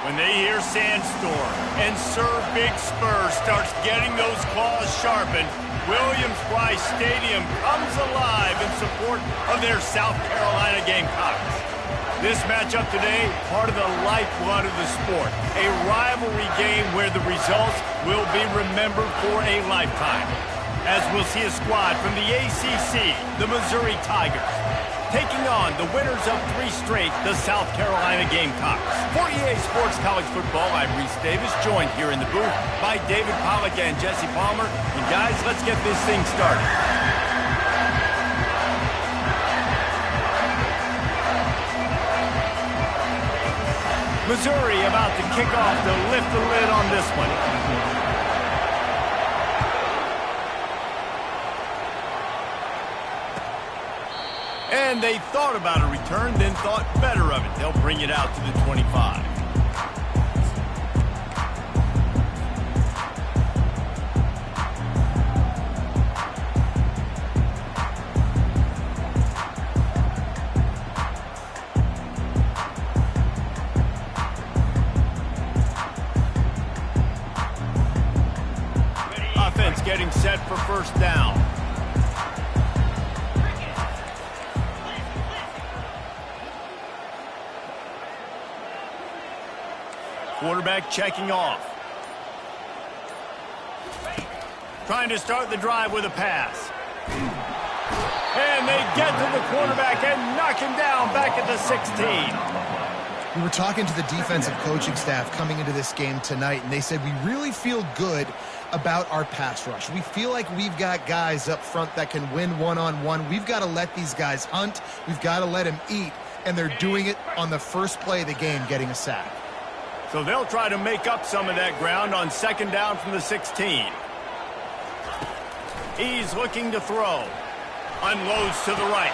When they hear Sandstorm and Sir Big Spur starts getting those claws sharpened, Williams-Brice Stadium comes alive in support of their South Carolina Gamecocks. This matchup today, part of the lifeblood of the sport, a rivalry game where the results will be remembered for a lifetime. As we'll see a squad from the ACC, the Missouri Tigers, taking on the winners of 3 straight, the South Carolina Gamecocks. For EA Sports College Football, I'm Reese Davis, joined here in the booth by David Pollack and Jesse Palmer. And guys, let's get this thing started. Missouri about to kick off to lift the lid on this one. And they thought about a return, then thought better of it. They'll bring it out to the 25. Offense getting set for first down. Quarterback checking off. Trying to start the drive with a pass. And they get to the quarterback and knock him down back at the 16. We were talking to the defensive coaching staff coming into this game tonight, and they said we really feel good about our pass rush. We feel like we've got guys up front that can win one-on-one. We've got to let these guys hunt. We've got to let them eat, and they're doing it on the first play of the game, getting a sack. So they'll try to make up some of that ground on second down from the 16. He's looking to throw. Unloads to the right.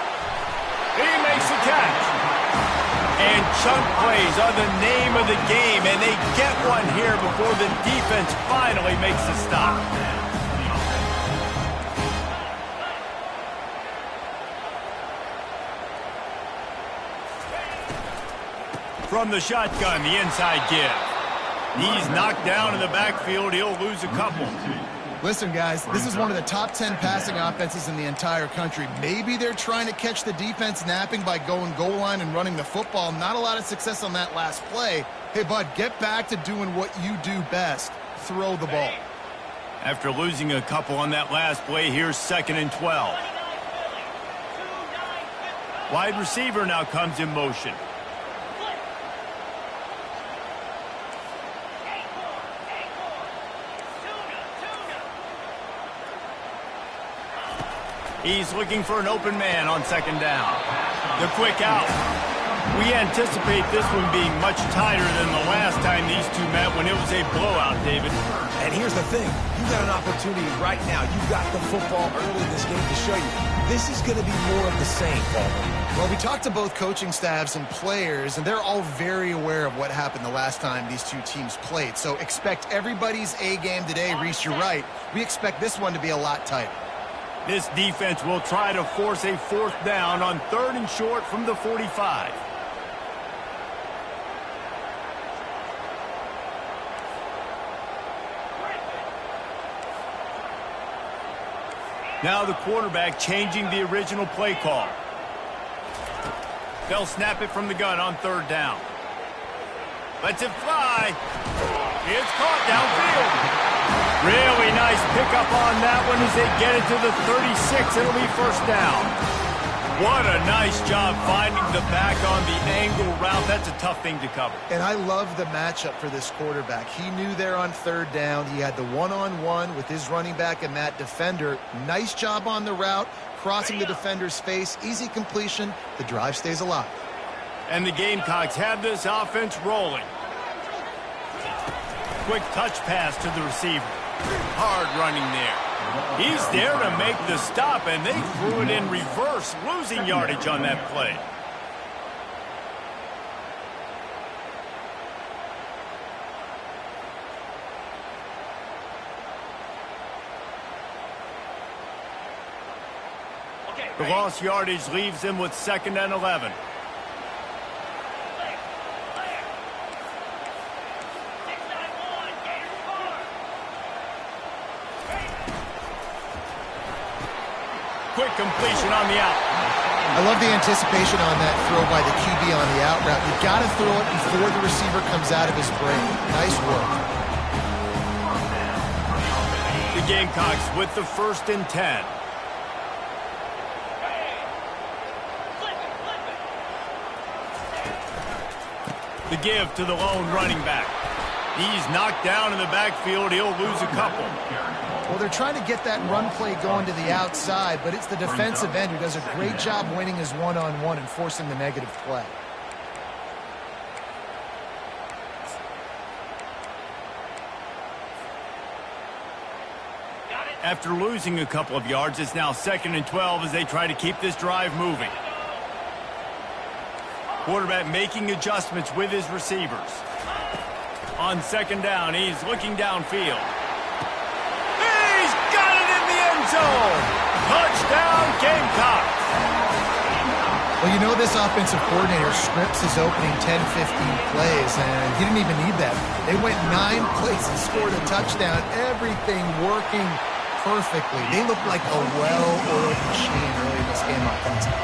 He makes the catch. And chunk plays are the name of the game, and they get one here before the defense finally makes the stop. From the shotgun, the inside give. He's knocked down in the backfield. He'll lose a couple. Listen, guys, this is one of the top 10 passing offenses in the entire country. Maybe they're trying to catch the defense napping by going goal line and running the football. Not a lot of success on that last play. Hey, bud, get back to doing what you do best. Throw the ball. After losing a couple on that last play, here's 2nd and 12. Wide receiver now comes in motion. He's looking for an open man on second down. The quick out. We anticipate this one being much tighter than the last time these two met when it was a blowout, David. And here's the thing. You've got an opportunity right now. You've got the football early in this game to show you. This is going to be more of the same, Paul. Well, we talked to both coaching staffs and players, and they're all very aware of what happened the last time these two teams played. So expect everybody's A game today. Reese, you're right. We expect this one to be a lot tighter. This defense will try to force a 4th down on 3rd and short from the 45. Now the quarterback changing the original play call. They'll snap it from the gun on 3rd down. Lets it fly. It's caught downfield. Really nice pickup on that one as they get it to the 36. It'll be first down. What a nice job finding the back on the angle route. That's a tough thing to cover. And I love the matchup for this quarterback. He knew there on 3rd down. He had the one-on-one with his running back and that defender. Nice job on the route, crossing the defender's face. Easy completion. The drive stays alive. And the Gamecocks have this offense rolling. Quick touch pass to the receiver. Hard running there. He's there to make the stop, and they threw it in reverse, losing yardage on that play. The lost yardage leaves them with 2nd and 11. quick completion on the out. I love the anticipation on that throw by the QB on the out route. You got to throw it before the receiver comes out of his break. Nice work. The Gamecocks with the 1st and 10. The give to the lone running back. He's knocked down in the backfield. He'll lose a couple. Well, they're trying to get that run play going to the outside, but it's the defensive end who does a great job winning his one-on-one and forcing the negative play. After losing a couple of yards, it's now 2nd and 12 as they try to keep this drive moving. Quarterback making adjustments with his receivers. On 2nd down, he's looking downfield. He's got it in the end zone! Touchdown, Gamecocks! Well, you know this offensive coordinator scripts his opening 10, 15 plays, and he didn't even need that. They went 9 plays and scored a touchdown. Everything working perfectly. They look like a well-oiled machine early in this game offensively.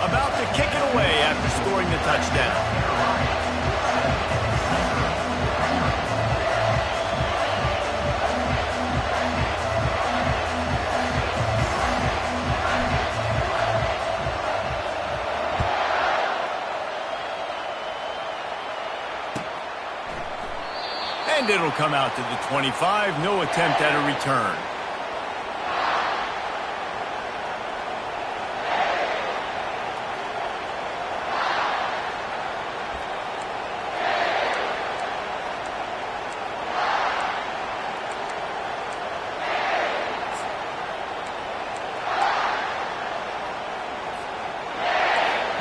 About to kick it away after scoring the touchdown. And it'll come out to the 25. No attempt at a return.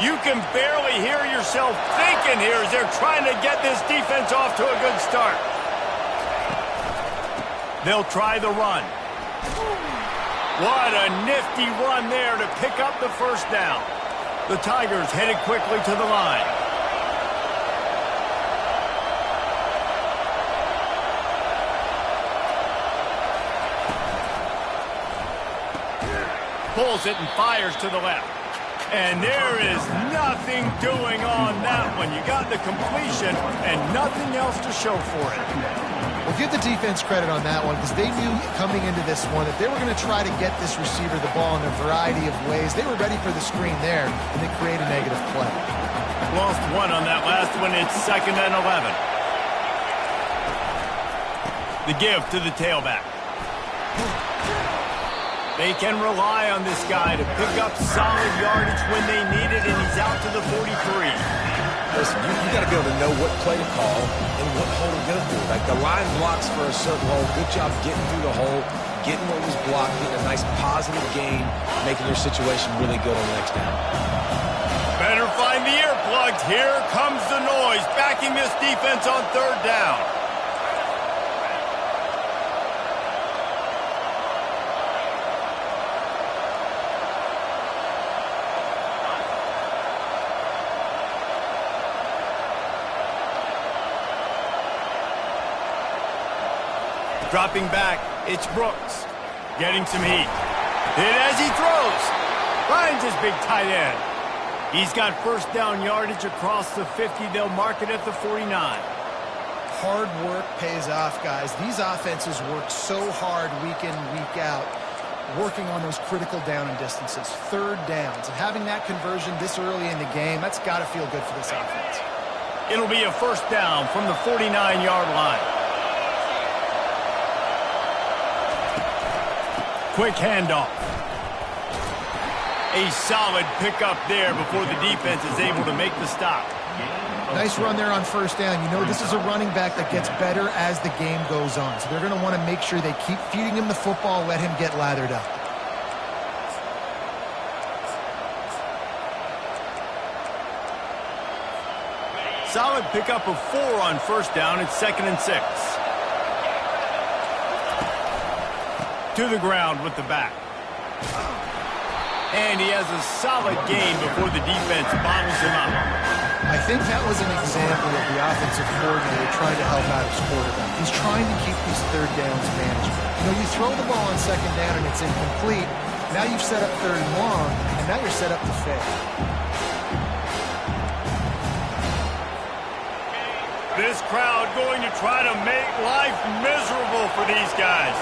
You can barely hear yourself thinking here as they're trying to get this defense off to a good start. They'll try the run. What a nifty run there to pick up the 1st down. The Tigers headed quickly to the line. Pulls it and fires to the left. And there is nothing doing on that one. You got the completion and nothing else to show for it. Well, give the defense credit on that one because they knew coming into this one that they were going to try to get this receiver the ball in a variety of ways. They were ready for the screen there, and they create a negative play. Lost 1 on that last one. It's 2nd and 11. The give to the tailback. They can rely on this guy to pick up solid yardage when they need it, and he's out to the 43. Listen, you got to be able to know what play to call and what hole to go through. Like the line blocks for a certain hole. Good job getting through the hole, getting what was blocked, getting a nice positive gain, making their situation really good on the next down. Better find the earplugs. Here comes the noise, backing this defense on 3rd down. Dropping back, it's Brooks. Getting some heat. Hit as he throws. Finds his big tight end. He's got 1st down yardage across the 50. They'll mark it at the 49. Hard work pays off, guys. These offenses work so hard week in, week out, working on those critical down and distances, 3rd downs. And having that conversion this early in the game, that's got to feel good for this offense. It'll be a 1st down from the 49-yard line. Quick handoff. A solid pickup there before the defense is able to make the stop. Nice run there on 1st down. You know, this is a running back that gets better as the game goes on. So they're going to want to make sure they keep feeding him the football, let him get lathered up. Solid pickup of 4 on 1st down. It's 2nd and 6. To the ground with the back. And he has a solid gain before the defense bottles him up. I think that was an example of the offensive coordinator trying to help out his quarterback. He's trying to keep these 3rd downs manageable. You know, you throw the ball on 2nd down and it's incomplete. Now you've set up 3rd and long, and now you're set up to fail. This crowd going to try to make life miserable for these guys.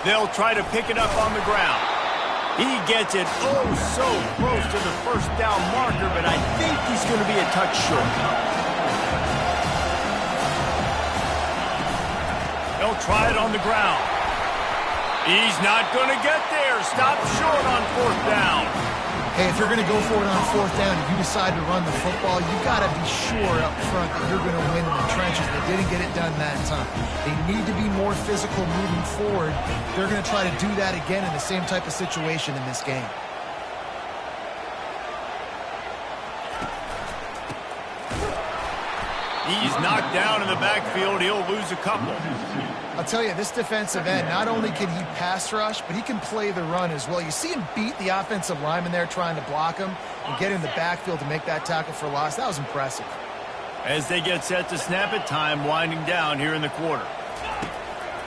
They'll try to pick it up on the ground. He gets it oh so close to the 1st down marker, but I think he's going to be a touch short. They'll try it on the ground. He's not going to get there. Stop short on 4th down. Hey, if you're going to go for it on 4th down, if you decide to run the football, you got to be sure up front that you're going to win in the trenches. They didn't get it done that time. They need to be more physical moving forward. They're going to try to do that again in the same type of situation in this game. He's knocked down in the backfield. He'll lose a couple. I'll tell you, this defensive end, not only can he pass rush, but he can play the run as well. You see him beat the offensive lineman there trying to block him and get in the backfield to make that tackle for loss. That was impressive. As they get set to snap it, time winding down here in the quarter.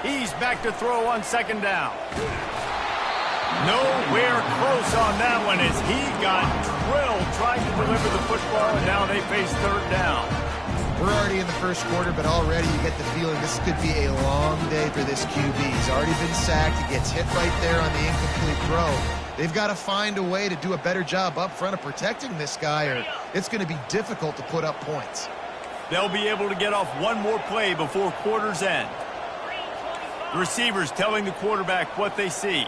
He's back to throw on 2nd down. Nowhere close on that one as he got drilled trying to deliver the football, and now they face 3rd down. We're already in the 1st quarter, but already you get the feeling this could be a long day for this QB. He's already been sacked. He gets hit right there on the incomplete throw. They've got to find a way to do a better job up front of protecting this guy, or it's going to be difficult to put up points. They'll be able to get off one more play before quarter's end. The receivers telling the quarterback what they see.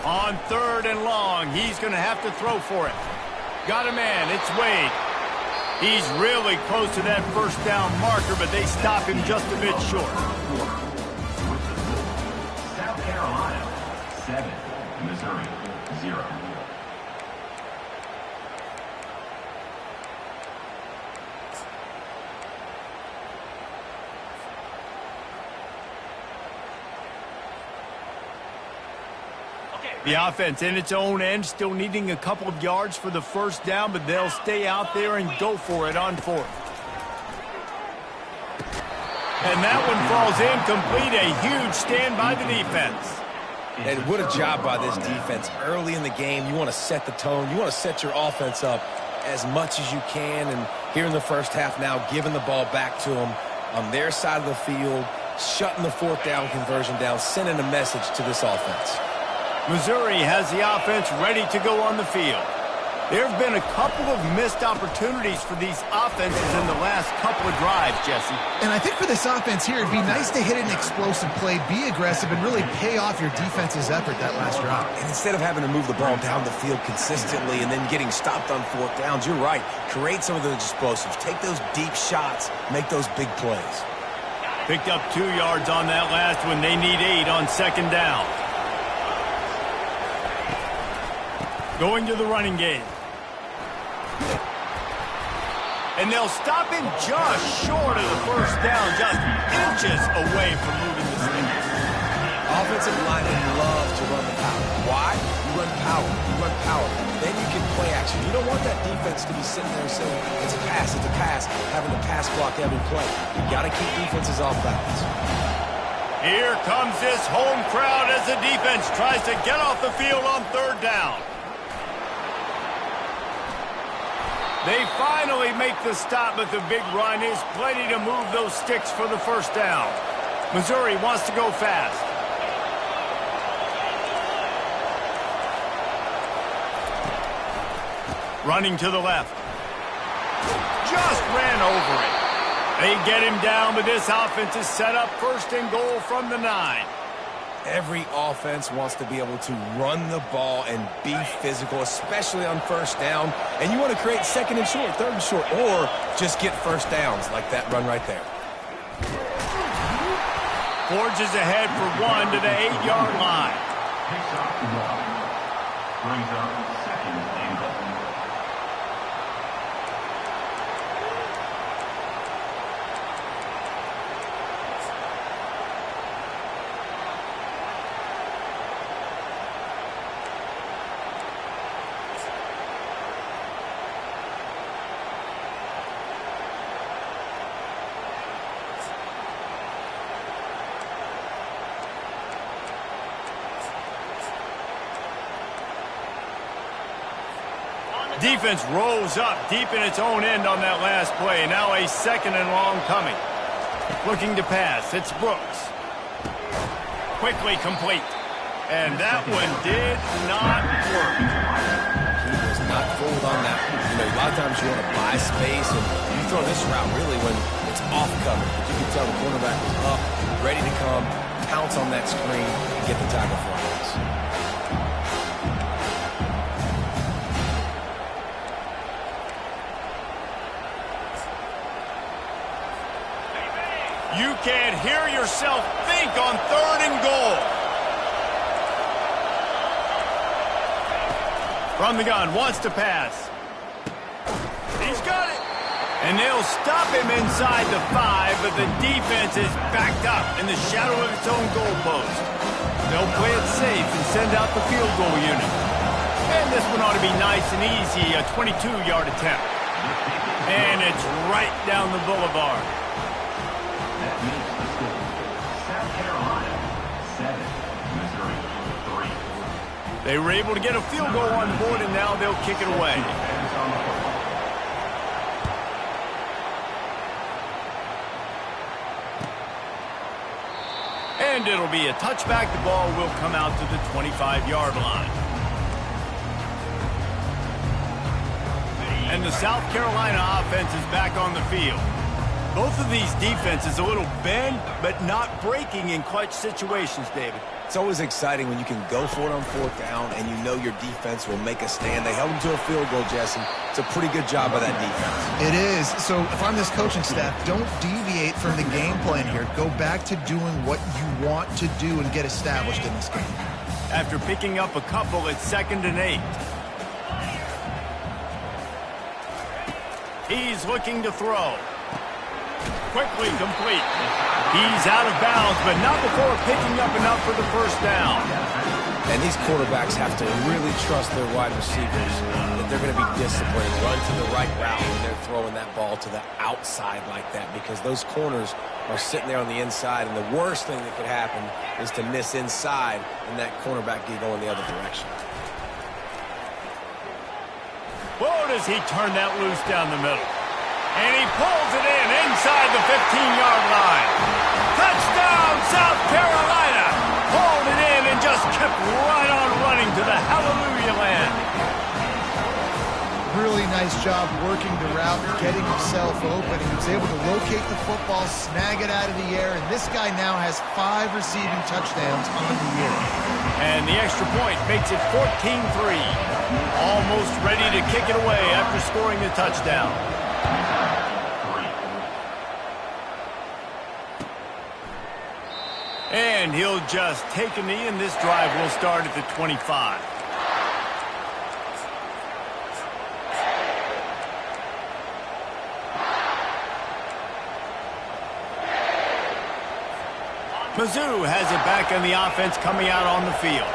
On 3rd and long, he's going to have to throw for it. Got a man, it's Wade. He's really close to that 1st down marker, but they stop him just a bit short. South Carolina, 7. Missouri, 0. The offense in its own end, still needing a couple of yards for the 1st down, but they'll stay out there and go for it on 4th. And that one falls incomplete. A huge stand by the defense. And what a job by this defense. Early in the game, you want to set the tone. You want to set your offense up as much as you can. And here in the 1st half now, giving the ball back to them on their side of the field, shutting the 4th down conversion down, sending a message to this offense. Missouri has the offense ready to go on the field. There have been a couple of missed opportunities for these offenses in the last couple of drives, Jesse. And I think for this offense here, it'd be nice to hit an explosive play, be aggressive, and really pay off your defense's effort that last drive. And instead of having to move the ball down the field consistently and then getting stopped on 4th downs, you're right. Create some of those explosives. Take those deep shots. Make those big plays. Picked up 2 yards on that last one. They need 8 on 2nd down. Going to the running game. And they'll stop him just short of the 1st down, just inches away from moving the sticks. Offensive linemen love to run the power. Why? You run power. You run power. Then you can play action. You don't want that defense to be sitting there saying, it's a pass, having to pass block every play. You got to keep defenses off balance. Here comes this home crowd as the defense tries to get off the field on 3rd down. They finally make the stop, but the big run is plenty to move those sticks for the 1st down. Missouri wants to go fast. Running to the left. Just ran over it. They get him down, but this offense is set up 1st and goal from the 9. Every offense wants to be able to run the ball and be physical, especially on 1st down. And you want to create 2nd and short, 3rd and short, or just get 1st downs like that run right there. Forges ahead for 1 to the 8-yard line. Picks up 1. Brings up 2nd and goal. Defense rolls up deep in its own end on that last play. Now a second and long coming. Looking to pass. It's Brooks. Quickly complete. And that one did not work. He was not fooled on that. You know, a lot of times you want to buy space, and you throw this route really when it's off cover. But you can tell the cornerback was up, ready to come, pounce on that screen, and get the tackle for a loss. You can't hear yourself think on 3rd and goal. From the gun, wants to pass. He's got it. And they'll stop him inside the 5, but the defense is backed up in the shadow of its own goalpost. They'll play it safe and send out the field goal unit. And this one ought to be nice and easy, a 22-yard attempt. And it's right down the boulevard. That makes the score. South Carolina 7, Missouri 3. They were able to get a field goal on the board, and now they'll kick it away. And it'll be a touchback. The ball will come out to the 25-yard line. And the South Carolina offense is back on the field. Both of these defenses a little bend, but not breaking in clutch situations, David. It's always exciting when you can go for it on 4th down and you know your defense will make a stand. They held them to a field goal, Jesse. It's a pretty good job by that defense. It is. So if I'm this coaching staff, don't deviate from the game plan here. Go back to doing what you want to do and get established in this game. After picking up a couple, it's 2nd and 8. He's looking to throw. Quickly complete. He's out of bounds, but not before picking up enough for the 1st down. And these quarterbacks have to really trust their wide receivers that they're going to be disciplined, run to the right route when they're throwing that ball to the outside like that, because those corners are sitting there on the inside, and the worst thing that could happen is to miss inside and that cornerback get going the other direction. Whoa, does he turn that loose down the middle. And he pulls it in inside the 15-yard line. Touchdown, South Carolina! Pulled it in and just kept right on running to the hallelujah land. Really nice job working the route, getting himself open. He was able to locate the football, snag it out of the air, and this guy now has 5 receiving touchdowns on the year. And the extra point makes it 14-3. Almost ready to kick it away after scoring the touchdown. And he'll just take a knee, and this drive will start at the 25. Mizzou has it back on the offense coming out on the field.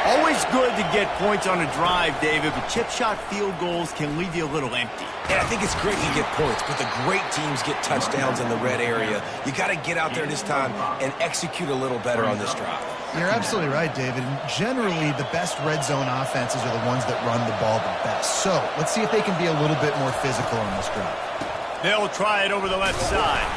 Always good to get points on a drive, David, but chip shot field goals can leave you a little empty. And I think it's great to get points, but the great teams get touchdowns in the red area. You got to get out there this time and execute a little better on this drive. You're absolutely right, David. Generally, the best red zone offenses are the ones that run the ball the best. So let's see if they can be a little bit more physical on this drive. They'll try it over the left side.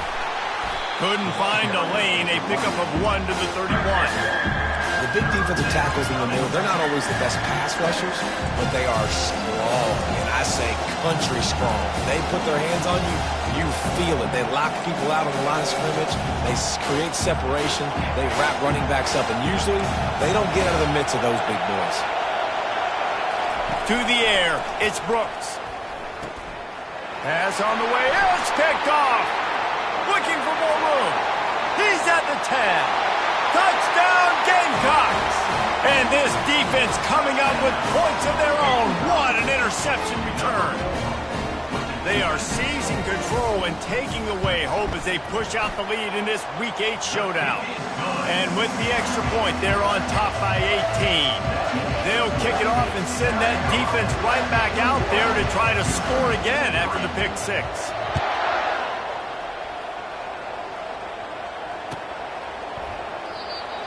Couldn't find a lane. A pickup of 1 to the 31. The big defensive tackles in the middle, they're not always the best pass rushers, but they are strong, and I say country strong. They put their hands on you, you feel it. They lock people out on the line of scrimmage. They create separation. They wrap running backs up, and usually they don't get out of the midst of those big boys. To the air, it's Brooks. Pass on the way, it's picked off. Looking for more room. He's at the 10. Touchdown, Gamecocks! And this defense coming up with points of their own. What an interception return. They are seizing control and taking away hope as they push out the lead in this Week 8 showdown. And with the extra point, they're on top by 18. They'll kick it off and send that defense right back out there to try to score again after the pick 6.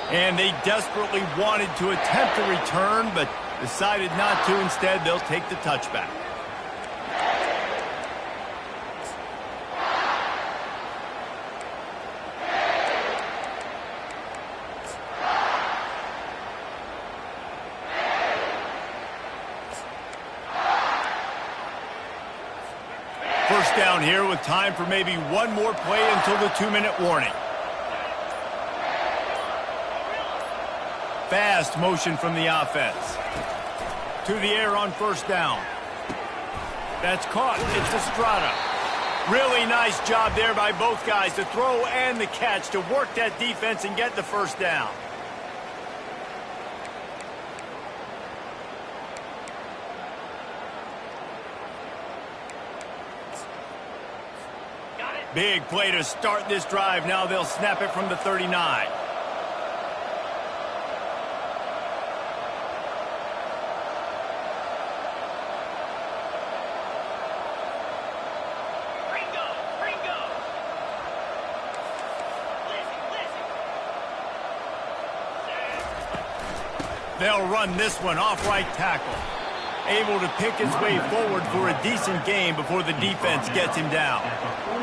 And they desperately wanted to attempt a return, but decided not to. Instead, they'll take the touchback. First down here with time for maybe one more play until the 2-minute warning. Fast motion from the offense. To the air on first down. That's caught. It's Estrada. Really nice job there by both guys, the throw and the catch, to work that defense and get the first down. Big play to start this drive. Now they'll snap it from the 39. They'll run this one off right tackle. Able to pick his way forward for a decent gain before the defense gets him down.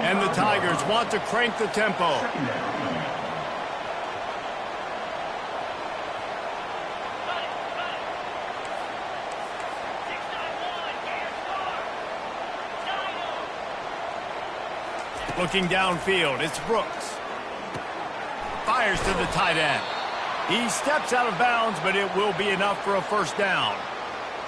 And the Tigers want to crank the tempo. Looking downfield, it's Brooks. Fires to the tight end. He steps out of bounds, but it will be enough for a first down.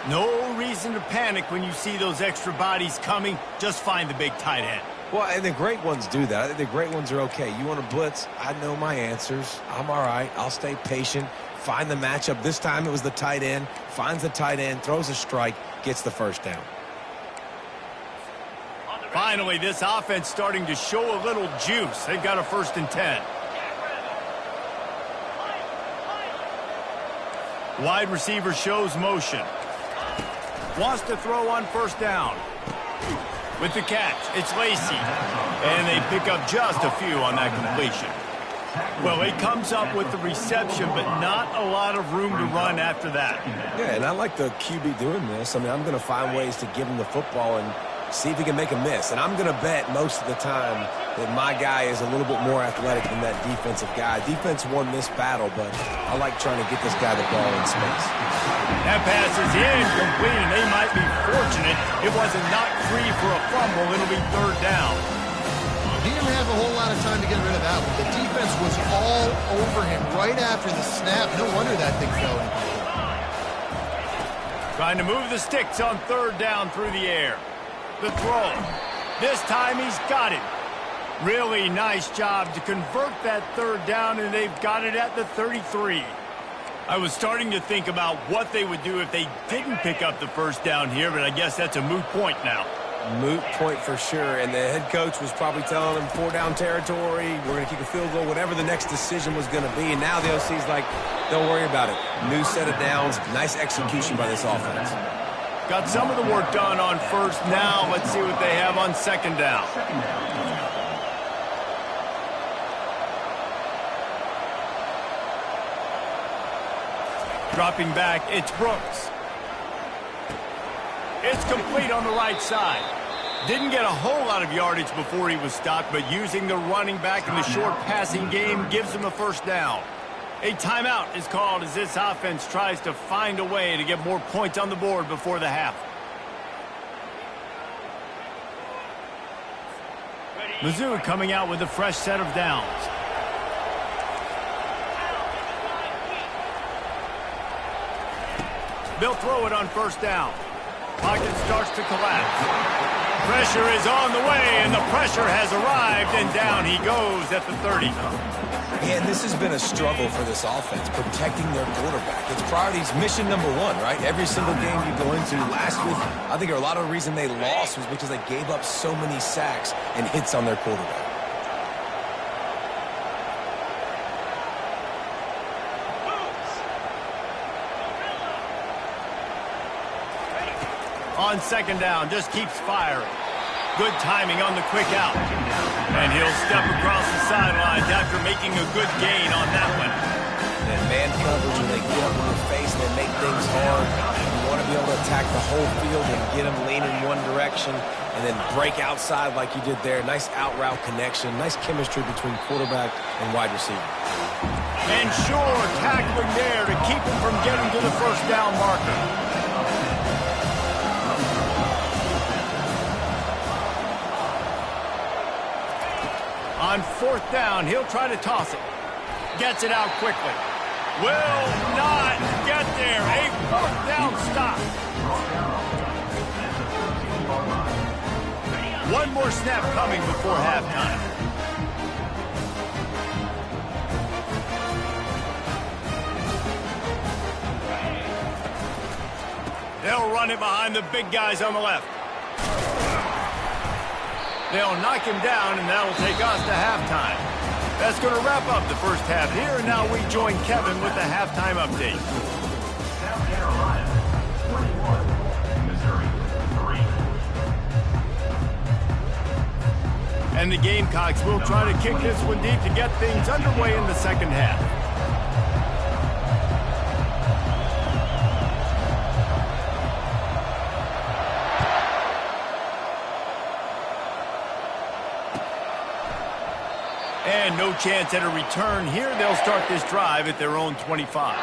No reason to panic when you see those extra bodies coming. Just find the big tight end. Well, and the great ones do that. I think the great ones are okay. You want to blitz? I know my answers. I'm all right. I'll stay patient. Find the matchup. This time it was the tight end. Finds the tight end, throws a strike, gets the first down. Finally, this offense starting to show a little juice. They've got a 1st and 10. Wide receiver shows motion. Wants to throw on first down. With the catch, it's Lacy. And they pick up just a few on that completion. Well, he comes up with the reception, but not a lot of room to run after that. Yeah, and I like the QB doing this. I mean, I'm going to find ways to give him the football and see if he can make a miss. And I'm going to bet most of the time that my guy is a little bit more athletic than that defensive guy. Defense won this battle, but I like trying to get this guy the ball in space. That pass is incomplete, and they might be fortunate it wasn't knocked free for a fumble. It'll be 3rd down. He didn't have a whole lot of time to get rid of that one. The defense was all over him right after the snap. No wonder that thing fell incomplete. Trying to move the sticks on 3rd down through the air. The throw. This time he's got it. Really nice job to convert that 3rd down, and they've got it at the 33. I was starting to think about what they would do if they didn't pick up the first down here, but I guess that's a moot point now. Moot point for sure, and the head coach was probably telling them 4-down territory, we're going to kick a field goal, whatever the next decision was going to be, and now the OC's like, don't worry about it. New set of downs, nice execution by this offense. Got some of the work done on first. Now let's see what they have on 2nd down. Dropping back, it's Brooks. It's complete on the right side. Didn't get a whole lot of yardage before he was stopped, but using the running back in the short passing game gives him a first down. A timeout is called as this offense tries to find a way to get more points on the board before the half. Mizzou coming out with a fresh set of downs. They'll throw it on first down. Pocket starts to collapse. Pressure is on the way, and the pressure has arrived, and down he goes at the 30. Man, this has been a struggle for this offense, protecting their quarterback. It's priorities, mission number 1, right? Every single game you go into. Last week, I think a lot of the reason they lost was because they gave up so many sacks and hits on their quarterback. On 2nd down, just keeps firing. Good timing on the quick out. And he'll step across the sidelines after making a good gain on that one. And man coverage, when they get up in your face and they make things hard, you want to be able to attack the whole field and get them leaning one direction and then break outside like you did there. Nice out route connection, nice chemistry between quarterback and wide receiver. And sure, tackling there to keep him from getting to the first down marker. On 4th down, he'll try to toss it. Gets it out quickly. Will not get there. A 4th down stop. One more snap coming before halftime. They'll run it behind the big guys on the left. They'll knock him down, and that'll take us to halftime. That's going to wrap up the first half here, and now we join Kevin with the halftime update. South Carolina, 21. Missouri, 3. And the Gamecocks will try to kick this one deep to get things underway in the second half. And no chance at a return here. They'll start this drive at their own 25.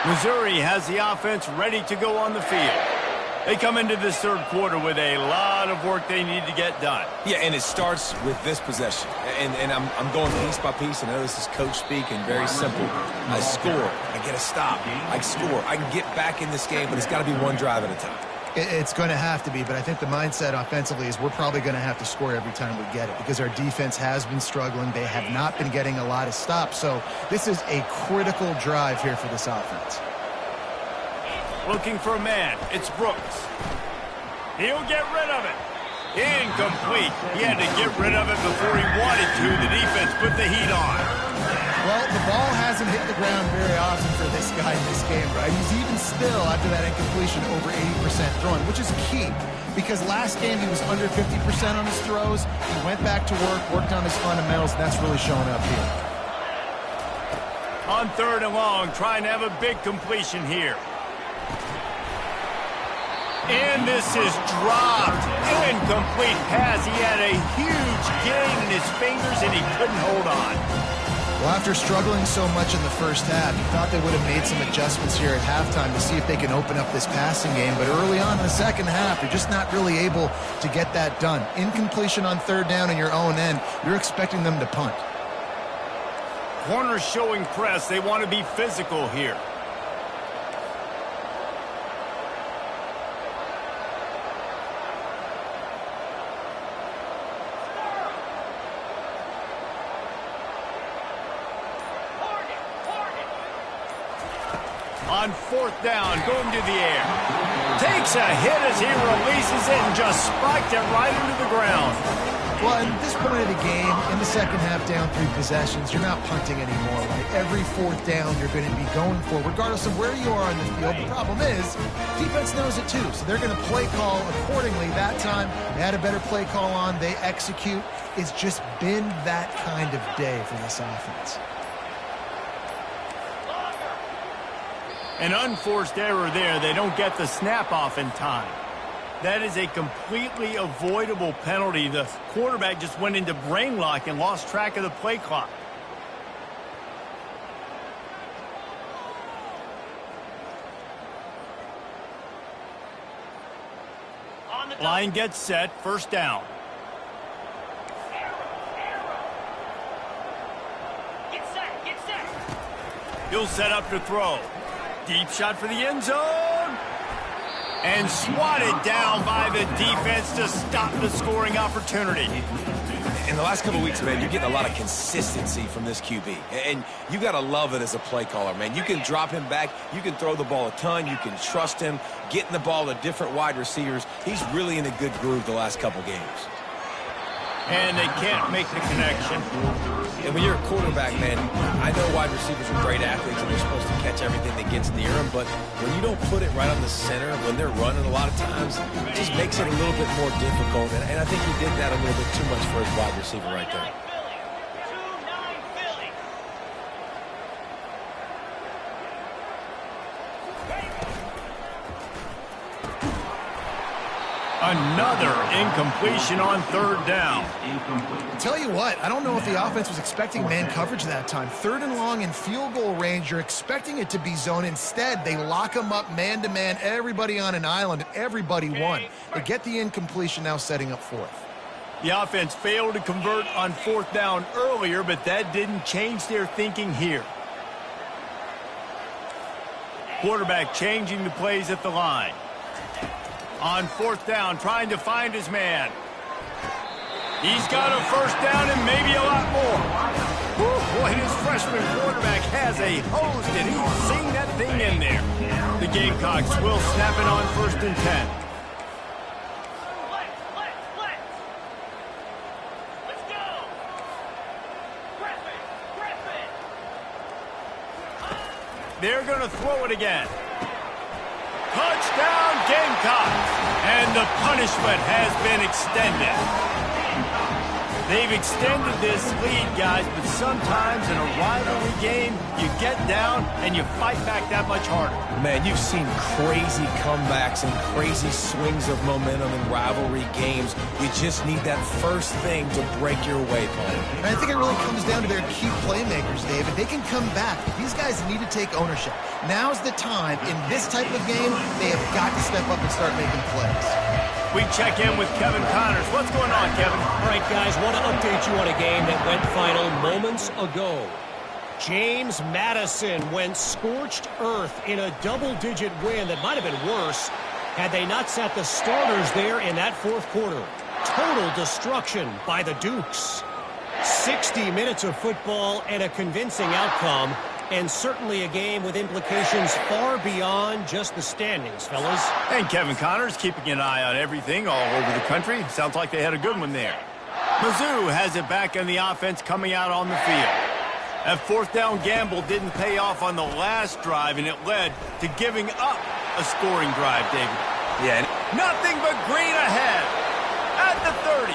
Missouri has the offense ready to go on the field. They come into this third quarter with a lot of work they need to get done. Yeah, and it starts with this possession. And I'm going piece by piece. I know this is coach speak and very simple. I score. I get a stop. I score. I can get back in this game, but it's got to be one drive at a time. It's going to have to be, but I think the mindset offensively is we're probably going to have to score every time we get it because our defense has been struggling. They have not been getting a lot of stops, so this is a critical drive here for this offense. Looking for a man. It's Brooks. He'll get rid of it. Incomplete. He had to get rid of it before he wanted to. The defense put the heat on. Well, the ball hasn't hit the ground very often for this guy in this game, right? He's even still, after that incompletion, over 80% throwing, which is key because last game he was under 50% on his throws. He went back to work, worked on his fundamentals, and that's really showing up here. On 3rd and long, trying to have a big completion here. And this is dropped. Incomplete pass. He had a huge gain in his fingers, and he couldn't hold on. Well, after struggling so much in the first half, you thought they would have made some adjustments here at halftime to see if they can open up this passing game. But early on in the second half, they're just not really able to get that done. Incompletion on 3rd down in your own end, you're expecting them to punt. Corners showing press. They want to be physical here. On 4th down, going to the air. Takes a hit as he releases it and just spiked it right into the ground. Well, at this point of the game, in the second half, down 3 possessions, you're not punting anymore, right? Every 4th down you're going to be going for, regardless of where you are on the field. The problem is, defense knows it too, so they're going to play call accordingly. That time, they had a better play call on. They execute. It's just been that kind of day for this offense. An unforced error there. They don't get the snap off in time. That is a completely avoidable penalty. The quarterback just went into brain lock and lost track of the play clock. Line gets set. 1st down. Get set. He'll set up to throw. Deep shot for the end zone. And swatted down by the defense to stop the scoring opportunity. In the last couple of weeks, man, you're getting a lot of consistency from this QB. And you got to love it as a play caller, man. You can drop him back. You can throw the ball a ton. You can trust him, getting the ball to different wide receivers. He's really in a good groove the last couple games. And they can't make the connection. And when you're a quarterback, man, I know wide receivers are great athletes and they're supposed to catch everything that gets near them, but when you don't put it right on the center, when they're running a lot of times, it just makes it a little bit more difficult. And I think he did that a little bit too much for his wide receiver right there. Another incompletion on third down. Tell you what, I don't know if the offense was expecting man coverage that time. Third and long in field goal range, you're expecting it to be zone. Instead, they lock them up man-to-man, everybody on an island, everybody won. They get the incompletion, now setting up fourth. The offense failed to convert on fourth down earlier, but that didn't change their thinking here. Quarterback changing the plays at the line. On fourth down, trying to find his man. He's got a first down and maybe a lot more. Woo, boy, this freshman quarterback has a hose, and he's seen that thing in there. The Gamecocks will snap it on 1st and 10. Let's go. Press it. They're going to throw it again. Touchdown, Gamecocks! And the punishment has been extended. They've extended this lead, guys, but sometimes in a rivalry game, you get down and you fight back that much harder. Man, you've seen crazy comebacks and crazy swings of momentum in rivalry games. You just need that first thing to break your way, Paul. And I think it really comes down to their key playmakers, David. They can come back. These guys need to take ownership. Now's the time. In this type of game, they have got to step up and start making plays. We check in with Kevin Connors. What's going on, Kevin? All right, guys, want to update you on a game that went final moments ago. James Madison went scorched earth in a double-digit win that might have been worse had they not sat the starters there in that fourth quarter. Total destruction by the Dukes. 60 minutes of football and a convincing outcome, and certainly a game with implications far beyond just the standings, fellas. And Kevin Connors keeping an eye on everything all over the country. Sounds like they had a good one there. Mizzou has it back on the offense coming out on the field. That fourth down gamble didn't pay off on the last drive, and it led to giving up a scoring drive, David. Yeah. Nothing but green ahead. At the 30.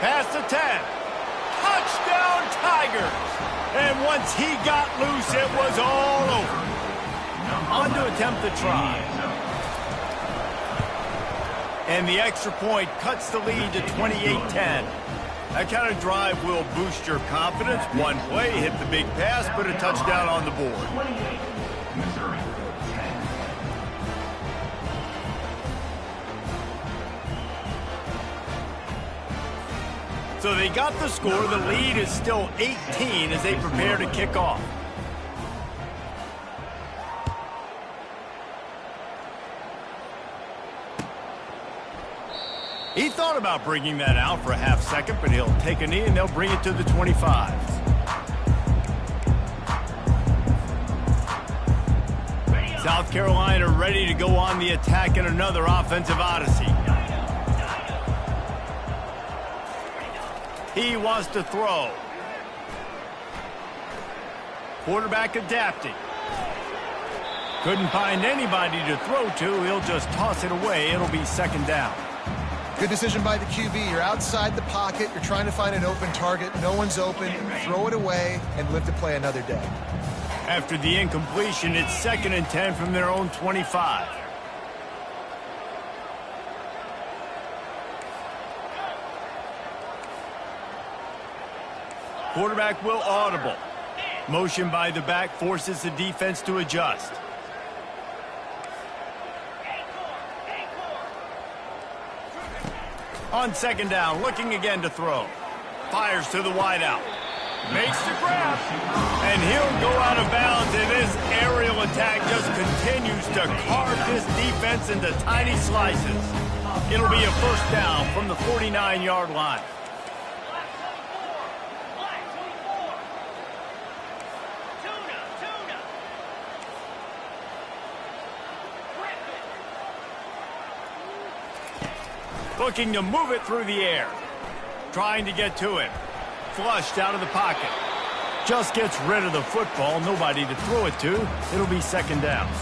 Past the 10. Touchdown, Tigers. And once he got loose, it was all over. On to attempt the try. And the extra point cuts the lead to 28-10. That kind of drive will boost your confidence. One play, hit the big pass, put a touchdown on the board. 28, Missouri, 10. So they got the score. The lead is still 18 as they prepare to kick off. He thought about bringing that out for a half second, but he'll take a knee and they'll bring it to the 25. South Carolina ready to go on the attack in another offensive odyssey. He wants to throw. Quarterback adapting. Couldn't find anybody to throw to. He'll just toss it away. It'll be second down. Good decision by the QB. You're outside the pocket. You're trying to find an open target. No one's open. Throw it away and live to play another day. After the incompletion, it's 2nd and 10 from their own 25. Quarterback will audible. Motion by the back forces the defense to adjust. On 2nd down, looking again to throw. Fires to the wideout. Makes the grab. And he'll go out of bounds, and this aerial attack just continues to carve this defense into tiny slices. It'll be a first down from the 49-yard line. Looking to move it through the air. Trying to get to him. Flushed out of the pocket. Just gets rid of the football. Nobody to throw it to. It'll be 2nd down.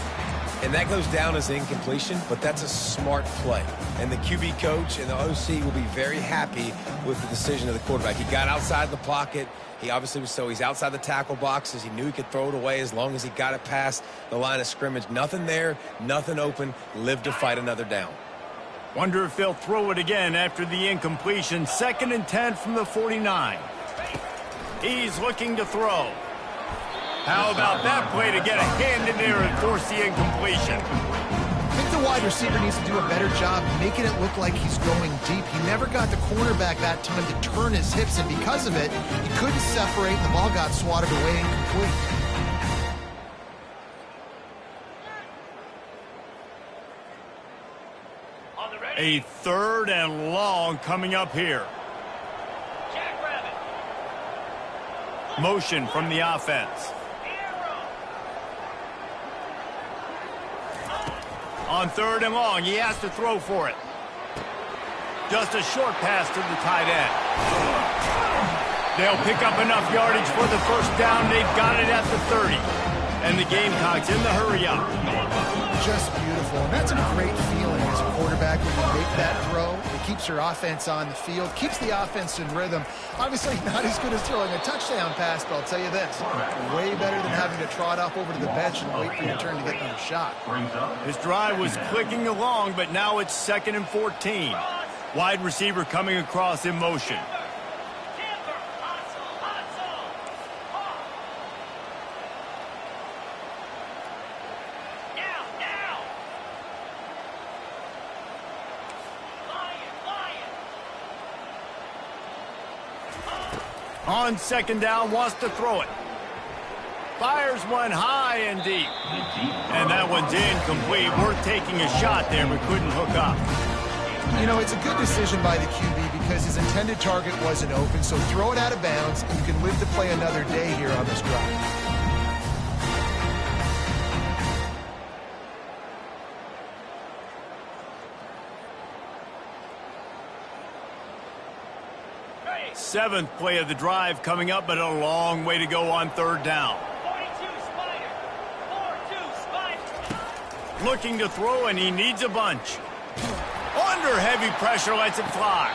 And that goes down as incompletion, but that's a smart play. And the QB coach and the OC will be very happy with the decision of the quarterback. He got outside the pocket. He obviously was he's outside the tackle boxes. He knew he could throw it away as long as he got it past the line of scrimmage. Nothing there, nothing open. Live to fight another down. Wonder if they'll throw it again after the incompletion. 2nd and 10 from the 49. He's looking to throw. How about that play to get a hand in there and force the incompletion? I think the wide receiver needs to do a better job making it look like he's going deep. He never got the cornerback that time to turn his hips, and because of it, he couldn't separate, and the ball got swatted away incomplete. A 3rd and long coming up here. Motion from the offense. On 3rd and long, he has to throw for it. Just a short pass to the tight end. They'll pick up enough yardage for the first down. They've got it at the 30. And the Gamecocks in the hurry up. Just beautiful. And that's a great feeling as a quarterback when you make that throw. It keeps your offense on the field, keeps the offense in rhythm. Obviously not as good as throwing a touchdown pass, but I'll tell you this, way better than having to trot off over to the bench and wait for your turn to get another shot. His drive was clicking along, but now it's 2nd and 14. Wide receiver coming across in motion. On 2nd down, wants to throw it. Fires one high and deep. And that one's incomplete. Worth taking a shot there, but couldn't hook up. You know, it's a good decision by the QB because his intended target wasn't open, so throw it out of bounds, and you can live to play another day here on this drive. Seventh play of the drive coming up, but a long way to go on 3rd down. 42 Spider. 4-2 Spider. Looking to throw, and he needs a bunch. Under heavy pressure, lets it fly.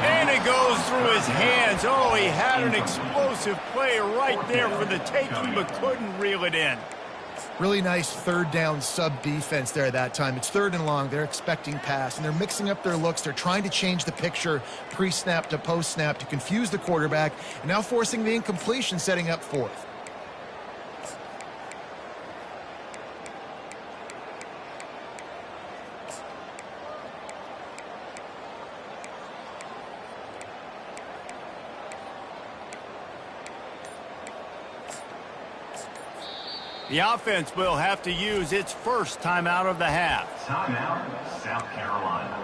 And it goes through his hands. Oh, he had an explosive play right there for the taking, but couldn't reel it in. Really nice 3rd down sub-defense there that time. It's 3rd and long. They're expecting pass, and they're mixing up their looks. They're trying to change the picture pre-snap to post-snap to confuse the quarterback, and now forcing the incompletion, setting up 4th. The offense will have to use its first timeout of the half. Timeout, South Carolina.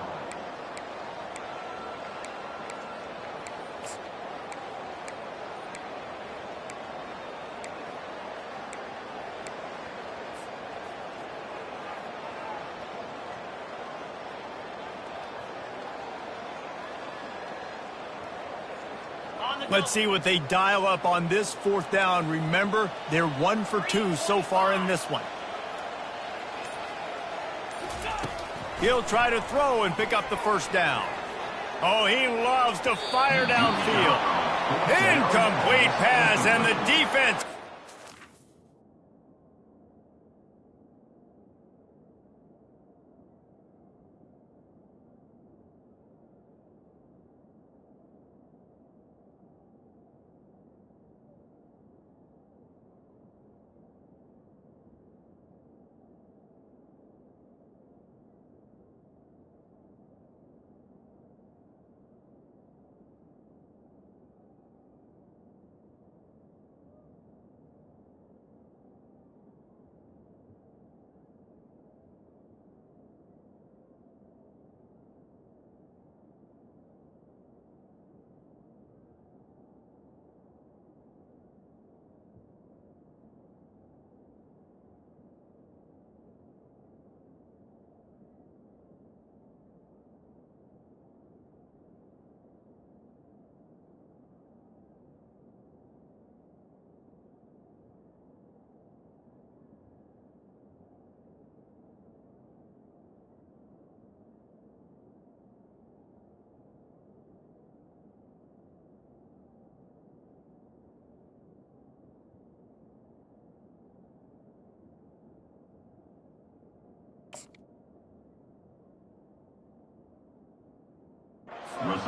Let's see what they dial up on this 4th down. Remember, they're 1 for 2 so far in this one. He'll try to throw and pick up the first down. Oh, he loves to fire downfield. Incomplete pass, and the defense.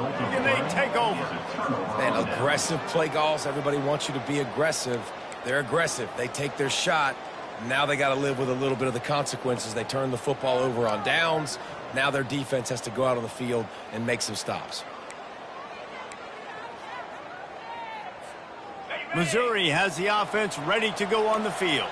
Can they take over? Man, aggressive play calls. Everybody wants you to be aggressive. They're aggressive. They take their shot. Now they got to live with a little bit of the consequences. They turn the football over on downs. Now their defense has to go out on the field and make some stops. Missouri has the offense ready to go on the field.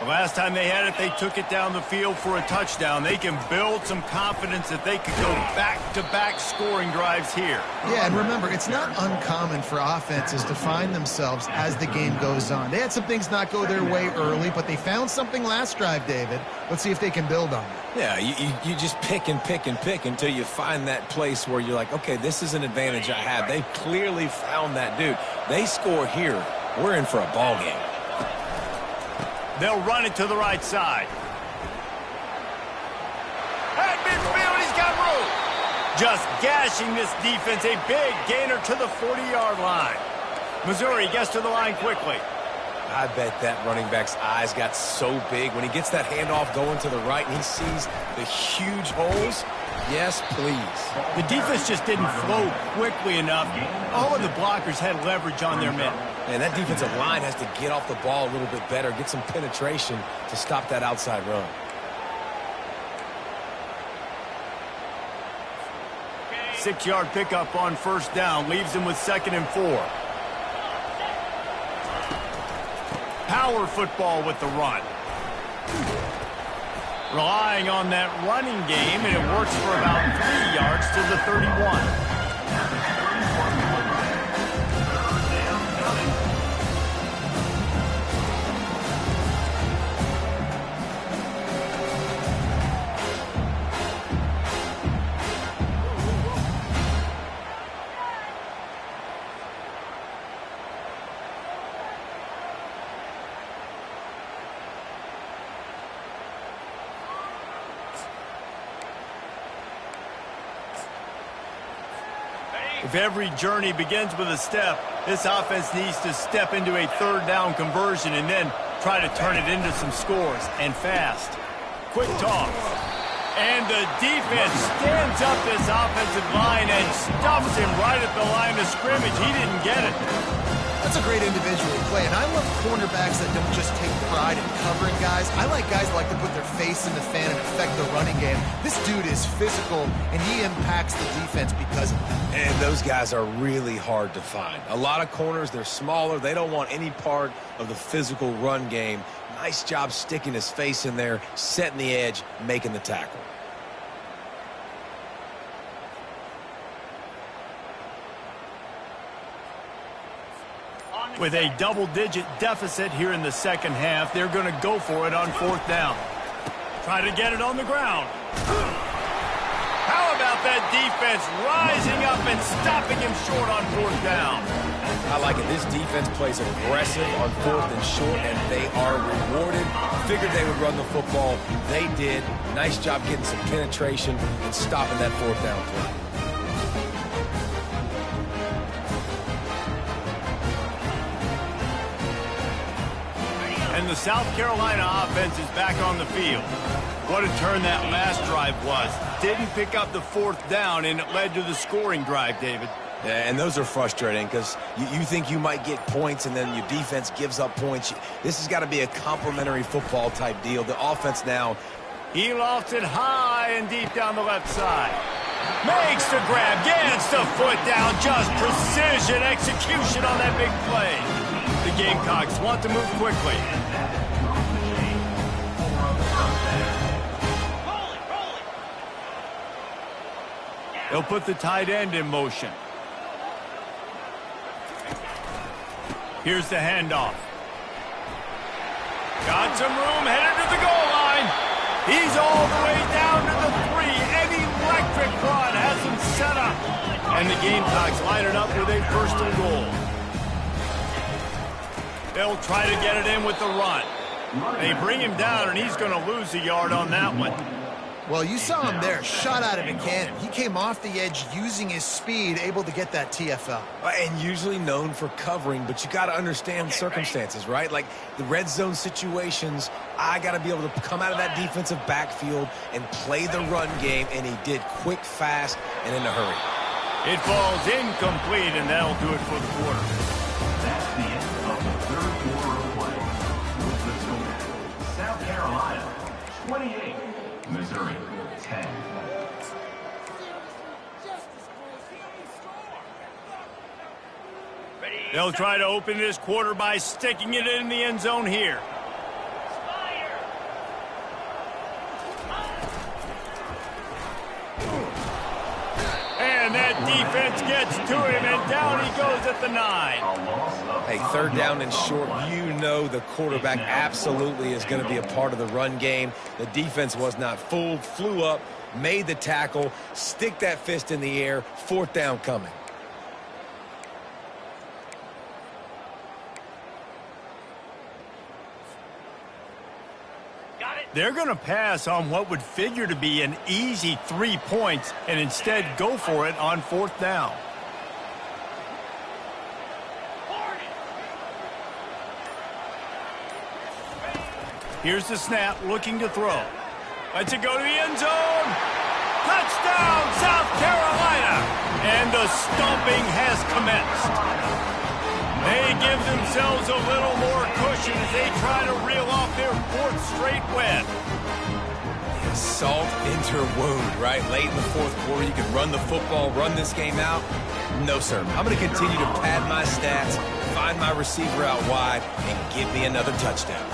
The last time they had it, they took it down the field for a touchdown. They can build some confidence that they could go back-to-back scoring drives here. Yeah, and remember, it's not uncommon for offenses to find themselves as the game goes on. They had some things not go their way early, but they found something last drive, David. Let's see if they can build on it. Yeah, you just pick and pick and pick until you find that place where you're like, okay, this is an advantage I have. They clearly found that dude. They score here. We're in for a ball game. They'll run it to the right side. At midfield, he's got room. Just gashing this defense, a big gainer to the 40-yard line. Missouri gets to the line quickly. I bet that running back's eyes got so big when he gets that handoff going to the right and he sees the huge holes. Yes, please. The defense just didn't flow quickly enough. All of the blockers had leverage on their men. And that defensive line has to get off the ball a little bit better, get some penetration to stop that outside run. Six-yard pickup on first down leaves them with 2nd and 4. Power football with the run. Relying on that running game, and it works for about 3 yards to the 31. If every journey begins with a step, this offense needs to step into a 3rd down conversion and then try to turn it into some scores, and fast. Quick toss. And the defense stands up this offensive line and stuffs him right at the line of scrimmage. He didn't get it. That's a great individual play, and I love cornerbacks that don't just take pride in covering guys. I like guys that like to put their face in the fan and affect the running game. This dude is physical, and he impacts the defense because of that. And those guys are really hard to find. A lot of corners, they're smaller. They don't want any part of the physical run game. Nice job sticking his face in there, setting the edge, making the tackle. With a double-digit deficit here in the second half, they're going to go for it on 4th down. Try to get it on the ground. How about that defense rising up and stopping him short on 4th down? I like it. This defense plays aggressive on 4th and short, and they are rewarded. Figured they would run the football. They did. Nice job getting some penetration and stopping that 4th down play. And the South Carolina offense is back on the field. What a turn that last drive was. Didn't pick up the 4th down, and it led to the scoring drive, David. Yeah, and those are frustrating because you think you might get points and then your defense gives up points. This has got to be a complimentary football type deal. The offense now. He lofts it high and deep down the left side. Makes the grab, gets the foot down. Just precision execution on that big play. The Gamecocks want to move quickly. They'll put the tight end in motion. Here's the handoff. Got some room, headed to the goal line. He's all the way down to the 3. An electric run has him set up. And the Gamecocks line it up with a 1st and goal. They'll try to get it in with the run. They bring him down, and he's going to lose a yard on that one. Well, you saw him there, shot out of a cannon. He came off the edge using his speed, able to get that TFL. And usually known for covering, but you got to understand circumstances, right? Like the red zone situations, I got to be able to come out of that defensive backfield and play the run game, and he did quick, fast, and in a hurry. It falls incomplete, and that'll do it for the quarter. That's the end of the third quarter of play. With the score, South Carolina 28, Missouri 10. They'll try to open this quarter by sticking it in the end zone here. And that defense gets to him, and down he goes at the 9. Hey, third down and short, you know the quarterback absolutely is going to be a part of the run game. The defense was not fooled, flew up, made the tackle, stick that fist in the air, fourth down coming. They're going to pass on what would figure to be an easy 3 points and instead go for it on fourth down. Here's the snap, looking to throw. Lets it go to the end zone. Touchdown, South Carolina! And the stomping has commenced. They give themselves a little more cushion as they try to reel off their fourth straight win. Salt into her wound, right? Late in the fourth quarter, you can run the football, run this game out. No, sir. I'm going to continue to pad my stats, find my receiver out wide, and give me another touchdown.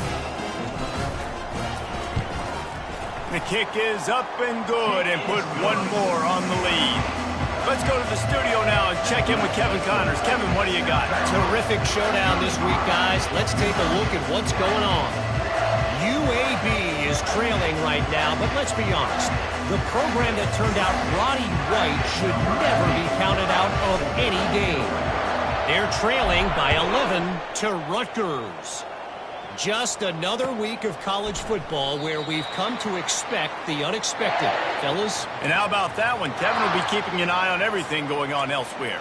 The kick is up and good, and put one more on the lead. Let's go to the studio now and check in with Kevin Connors. Kevin, what do you got? Terrific showdown this week, guys. Let's take a look at what's going on. UAB is trailing right now, but let's be honest. The program that turned out Roddy White should never be counted out of any game. They're trailing by 11 to Rutgers. Just another week of college football where we've come to expect the unexpected. Fellas? And how about that one? Kevin will be keeping an eye on everything going on elsewhere.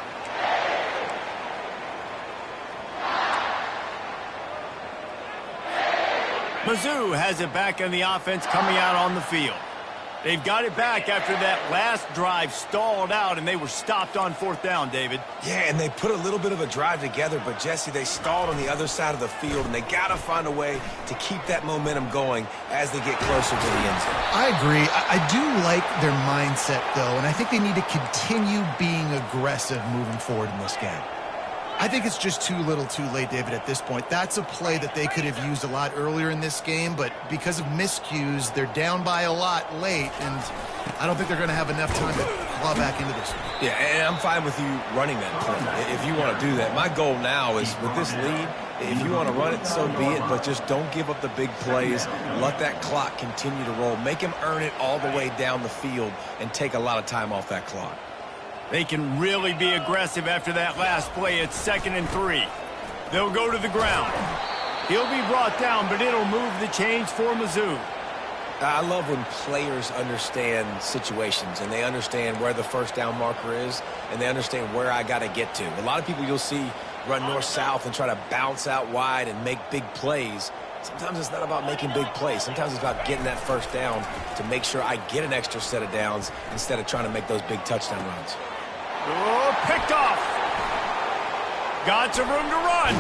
Mizzou has it back in the offense coming out on the field. They've got it back after that last drive stalled out, and they were stopped on fourth down, David. Yeah, and they put a little bit of a drive together, but, Jesse, they stalled on the other side of the field, and they got to find a way to keep that momentum going as they get closer to the end zone. I agree. I do like their mindset, though, and I think they need to continue being aggressive moving forward in this game. I think it's just too little too late, David, at this point. That's a play that they could have used a lot earlier in this game, but because of miscues, they're down by a lot late, and I don't think they're going to have enough time to claw back into this. Yeah, and I'm fine with you running that play if you want to do that. My goal now is with this lead, if you want to run it, so be it, but just don't give up the big plays. Let that clock continue to roll. Make him earn it all the way down the field and take a lot of time off that clock. They can really be aggressive after that last play. It's 2nd and 3. They'll go to the ground. He'll be brought down, but it'll move the chains for Mizzou. I love when players understand situations and they understand where the first down marker is and they understand where I got to get to. A lot of people you'll see run north-south and try to bounce out wide and make big plays. Sometimes it's not about making big plays. Sometimes it's about getting that first down to make sure I get an extra set of downs instead of trying to make those big touchdown runs. Oh, picked off. Got some room to run.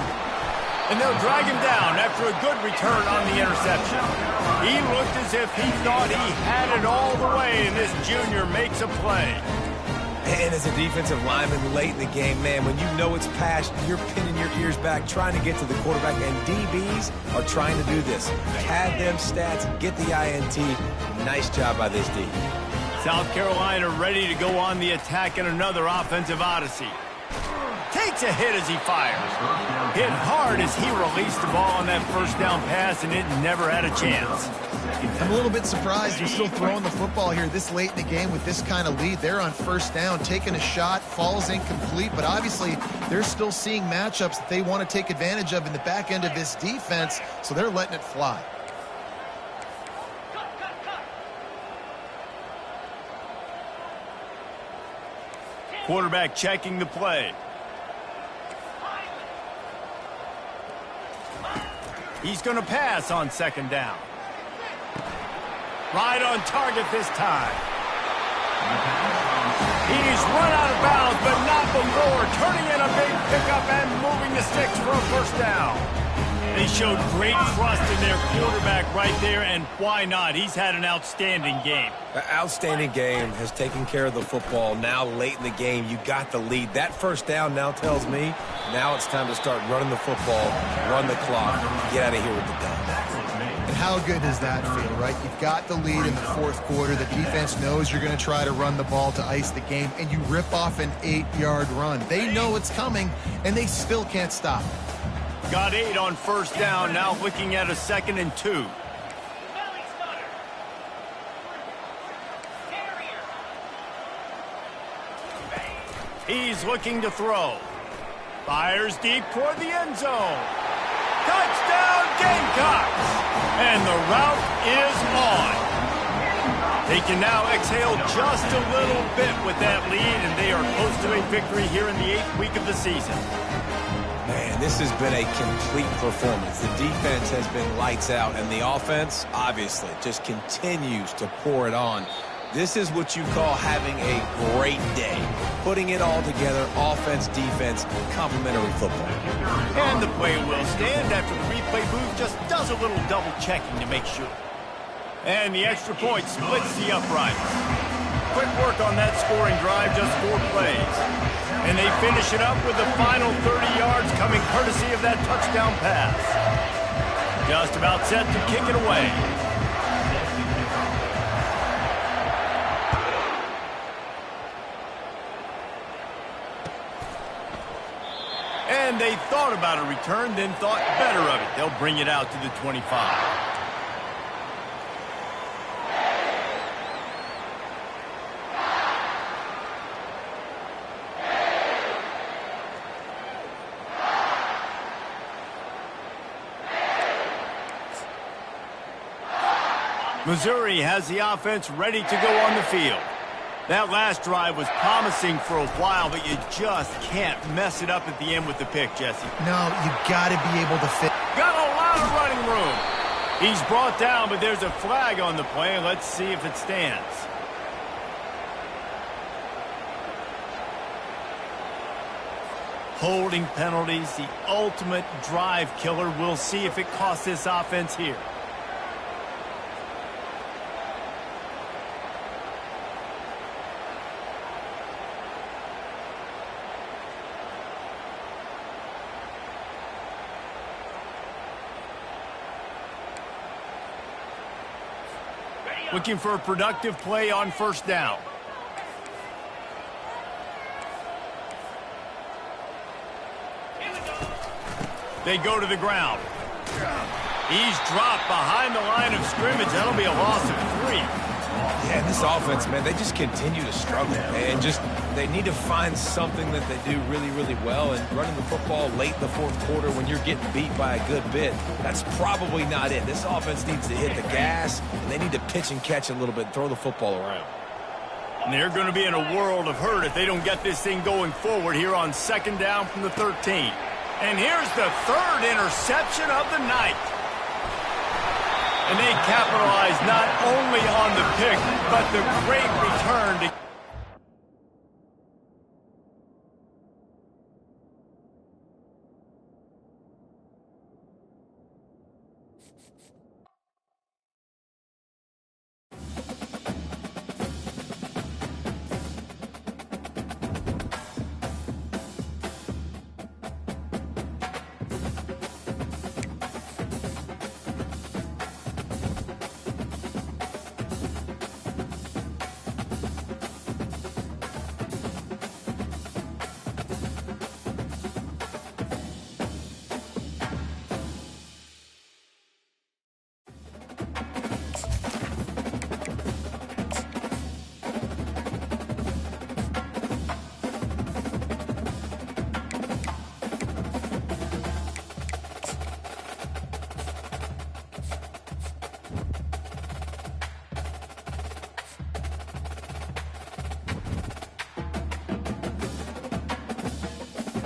And they'll drag him down after a good return on the interception. He looked as if he thought he had it all the way, and this junior makes a play. And as a defensive lineman late in the game, man, when you know it's past, you're pinning your ears back, trying to get to the quarterback, and DBs are trying to do this. Pad them stats, get the INT. Nice job by this D. South Carolina ready to go on the attack in another offensive odyssey. Takes a hit as he fires. Hit hard as he released the ball on that first down pass, and it never had a chance. I'm a little bit surprised they're still throwing the football here this late in the game with this kind of lead. They're on first down, taking a shot, falls incomplete, but obviously they're still seeing matchups that they want to take advantage of in the back end of this defense, so they're letting it fly. Quarterback checking the play. He's going to pass on second down. Right on target this time. He's run out of bounds, but not before turning in a big pickup and moving the sticks for a first down. They showed great trust in their quarterback right there, and why not? He's had an outstanding game. An outstanding game, has taken care of the football. Now late in the game, you got the lead. That first down now tells me now it's time to start running the football, run the clock, get out of here with the dub. And how good does that feel, right? You've got the lead in the fourth quarter. The defense knows you're going to try to run the ball to ice the game, and you rip off an 8-yard run. They know it's coming, and they still can't stop. Got 8 on first down, now looking at a 2nd and 2. Belly stunner. Carrier. He's looking to throw. Fires deep toward the end zone. Touchdown, Gamecocks! And the route is on. They can now exhale just a little bit with that lead, and they are close to a victory here in the 8th week of the season. Man, this has been a complete performance. The defense has been lights out, and the offense, obviously, just continues to pour it on. This is what you call having a great day. Putting it all together, offense, defense, complementary football. And the play will stand after the replay booth just does a little double checking to make sure. And the extra point splits the uprights. Quick work on that scoring drive, just 4 plays. And they finish it up with the final 30 yards coming courtesy of that touchdown pass. Just about set to kick it away. And they thought about a return, then thought better of it. They'll bring it out to the 25. Missouri has the offense ready to go on the field. That last drive was promising for a while, but you just can't mess it up at the end with the pick, Jesse. No, you got to be able to fit. Got a lot of running room. He's brought down, but there's a flag on the play. Let's see if it stands. Holding penalties, the ultimate drive killer. We'll see if it costs this offense here. Looking for a productive play on first down. They go to the ground. He's dropped behind the line of scrimmage. That'll be a loss of 3. Yeah, this offense, man, they just continue to struggle. And they need to find something that they do really, really well. And running the football late in the fourth quarter when you're getting beat by a good bit, that's probably not it. This offense needs to hit the gas, and they need to pitch and catch a little bit and throw the football around. And they're going to be in a world of hurt if they don't get this thing going forward here on 2nd down from the 13. And here's the 3rd interception of the night. And they capitalize not only on the pick, but the great return to...